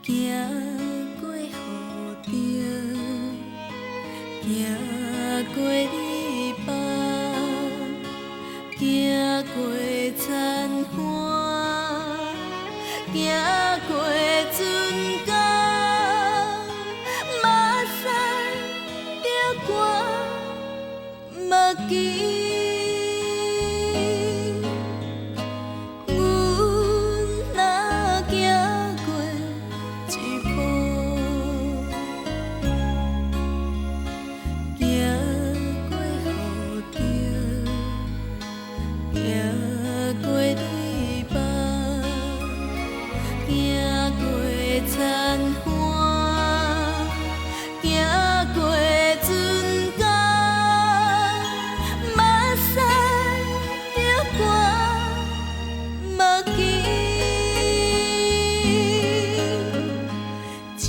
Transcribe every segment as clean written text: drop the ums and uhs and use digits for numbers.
行过雨中，行过日梦，行过残花，行过船港，目屎着汗，目镜。残花，行过船港，目屎着汗，目镜。一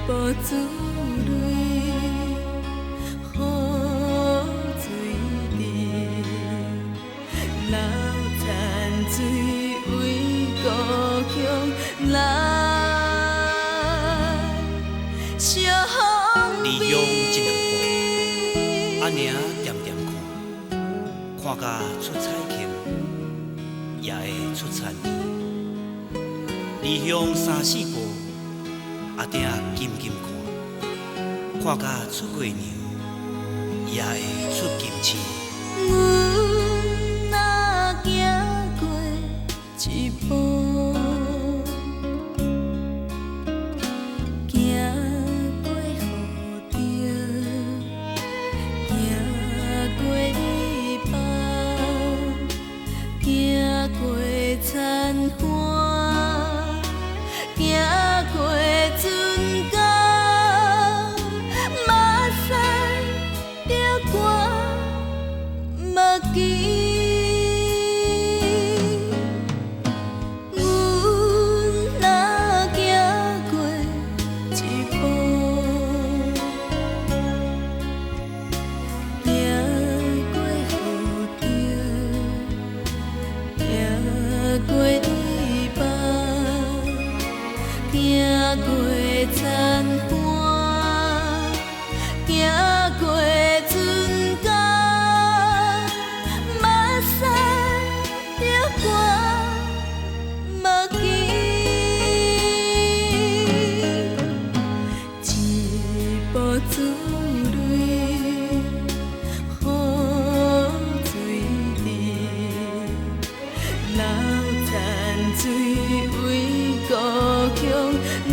步珠泪，雨水滴，流残水为故乡来。离乡一两步，安尼点点看，看甲出彩庆，也会出田味。离乡三四步，阿定金金看，看甲出月娘，也会出金星。阮若行过一步。残花，行过船港，目屎着汗，目镜。阮若行过一步，行过雨中。行过日梦，行过残花，行过船港，目屎着汗，目镜。一步珠泪，雨水滴。流残水为故乡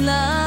来。